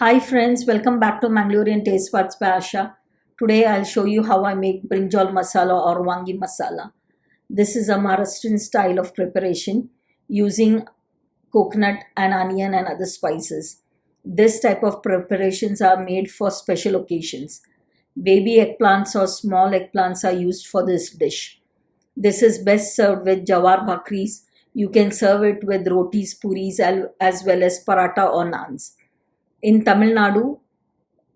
Hi friends, welcome back to Mangalorean Taste Buds by Asha. Today I'll show you how I make brinjal masala or wangi masala. This is a Maharashtrian style of preparation using coconut and onion and other spices. This type of preparations are made for special occasions. Baby eggplants or small eggplants are used for this dish. This is best served with jawar bhakris. You can serve it with rotis, puris as well as paratha or naans. In Tamil Nadu,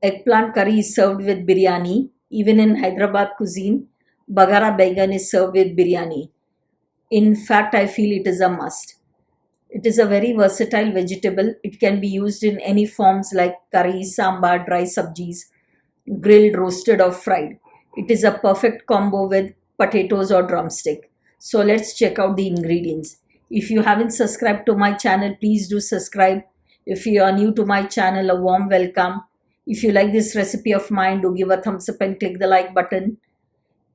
eggplant curry is served with biryani. Even in Hyderabad cuisine, bagara baigan is served with biryani. In fact, I feel it is a must. It is a very versatile vegetable. It can be used in any forms like curry, sambar, dry sabjis, grilled, roasted, or fried. It is a perfect combo with potatoes or drumstick. So let's check out the ingredients. If you haven't subscribed to my channel, please do subscribe. If you are new to my channel, a warm welcome. If you like this recipe of mine, do give a thumbs up and click the like button.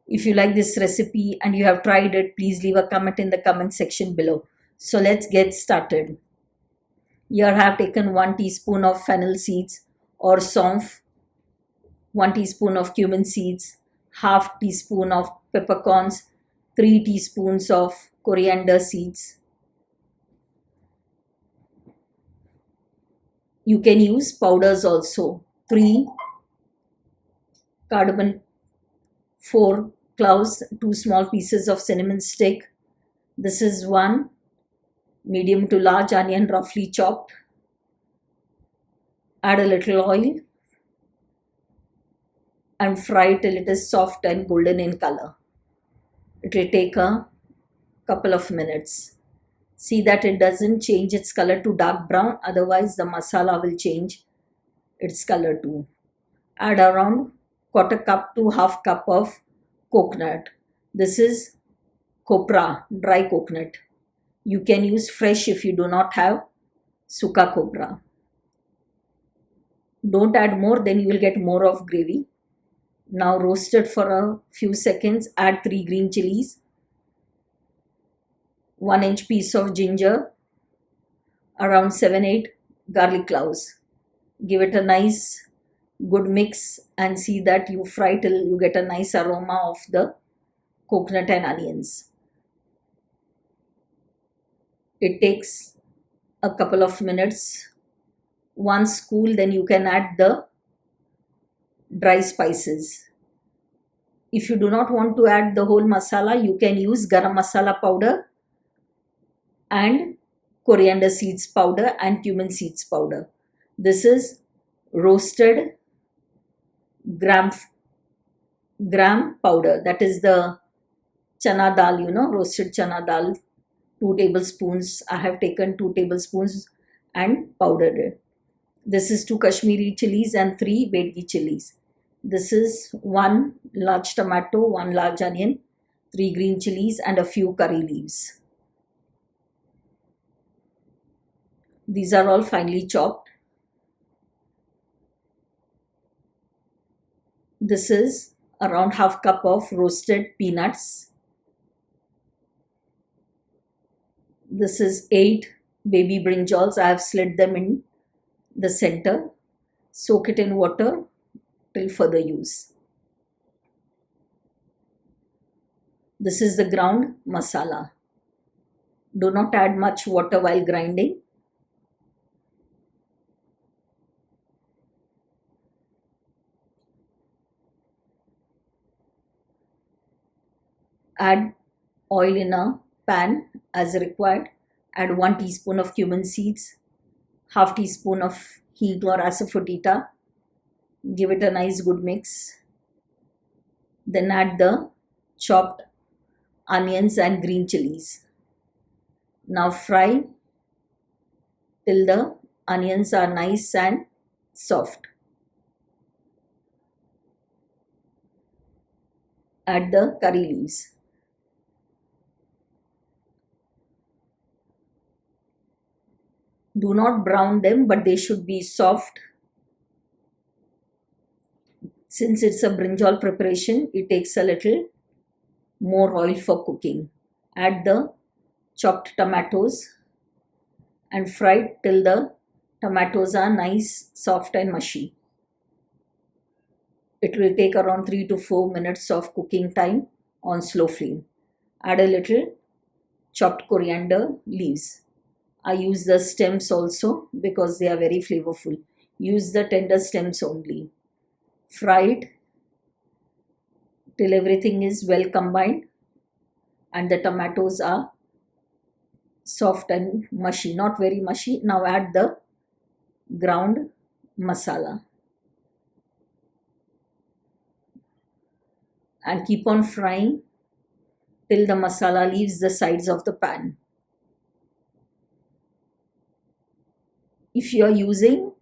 If you like this recipe and you have tried it, please leave a comment in the comment section below. So let's get started. Here I have taken 1 teaspoon of fennel seeds or saunf, 1 teaspoon of cumin seeds, half teaspoon of peppercorns, 3 teaspoons of coriander seeds. You can use powders also. 3 cardamom, 4 cloves, 2 small pieces of cinnamon stick. This is 1 medium to large onion roughly chopped. Add a little oil and fry till it is soft and golden in color. It will take a couple of minutes. See that it doesn't change its color to dark brown, otherwise the masala will change its color too. Add around quarter cup to half cup of coconut. This is copra, dry coconut. You can use fresh if you do not have suka copra. Don't add more, then you will get more of gravy. Now roast it for a few seconds. Add 3 green chilies, 1-inch piece of ginger, around 7-8 garlic cloves. Give it a nice good mix and see that you fry till you get a nice aroma of the coconut and onions. It takes a couple of minutes. Once cool, then you can add the dry spices. If you do not want to add the whole masala, you can use garam masala powder and coriander seeds powder and cumin seeds powder. This is roasted gram powder. That is the chana dal, roasted chana dal. 2 tablespoons. I have taken 2 tablespoons and powdered it. This is 2 Kashmiri chilies and 3 Bedgi chilies. This is 1 large tomato, 1 large onion, 3 green chilies and a few curry leaves. These are all finely chopped. This is around half cup of roasted peanuts. This is 8 baby brinjals. I have slit them in the center. Soak it in water till further use. This is the ground masala. Do not add much water while grinding. Add oil in a pan as required. Add 1 teaspoon of cumin seeds, half teaspoon of hing or asafoetida. Give it a nice good mix. Then add the chopped onions and green chilies. Now fry till the onions are nice and soft. Add the curry leaves. Do not brown them, but they should be soft. Since it's a brinjal preparation, it takes a little more oil for cooking. Add the chopped tomatoes and fry till the Tomatoes are nice, soft and mushy. It will take around 3 to 4 minutes of cooking time on slow flame. Add a little chopped coriander leaves. I use the stems also because they are very flavorful. Use the tender stems only. Fry it till everything is well combined and the tomatoes are soft and mushy, not very mushy. Now add the ground masala and keep on frying till the masala leaves the sides of the pan. If you are using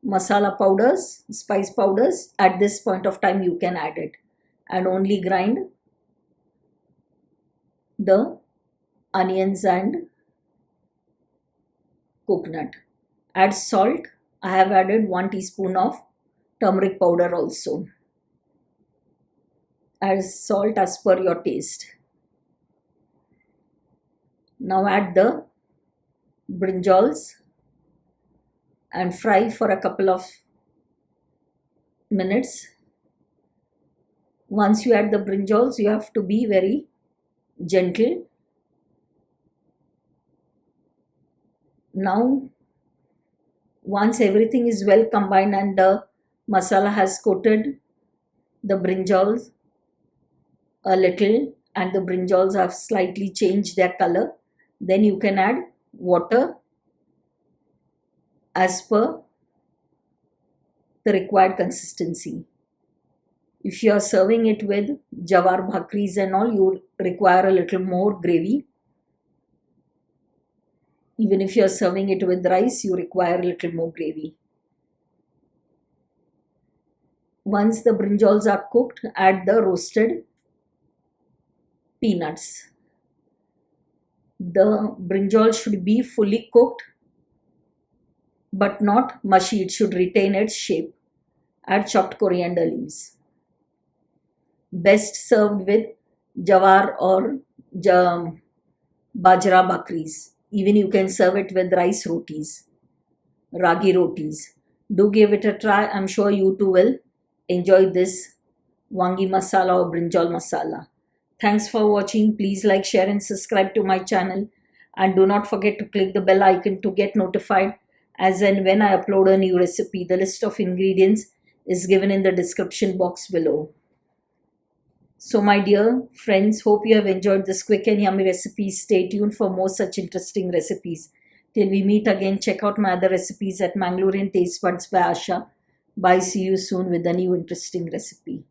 masala powders, spice powders, at this point of time you can add it and only grind the onions and coconut. Add salt. I have added 1 teaspoon of turmeric powder also. Add salt as per your taste. Now add the brinjals and fry for a couple of minutes. Once you add the brinjals, you have to be very gentle. Now, once everything is well combined and the masala has coated the brinjals a little and the brinjals have slightly changed their color, then you can add water as per the required consistency. If you are serving it with jawar bhakris and all, you require a little more gravy. Even if you are serving it with rice, you require a little more gravy. Once the brinjals are cooked, add the roasted peanuts. The brinjal should be fully cooked but not mushy. It should retain its shape. Add chopped coriander leaves. Best served with jawar or bajra bhakris. Even you can serve it with rice rotis, ragi rotis. Do give it a try. I'm sure you too will enjoy this wangi masala or brinjal masala. Thanks for watching. Please like, share and subscribe to my channel. And do not forget to click the bell icon to get notified as and when I upload a new recipe. The list of ingredients is given in the description box below. So my dear friends, hope you have enjoyed this quick and yummy recipe. Stay tuned for more such interesting recipes. Till we meet again, check out my other recipes at Mangalorean Taste Buds by Asha. Bye, see you soon with a new interesting recipe.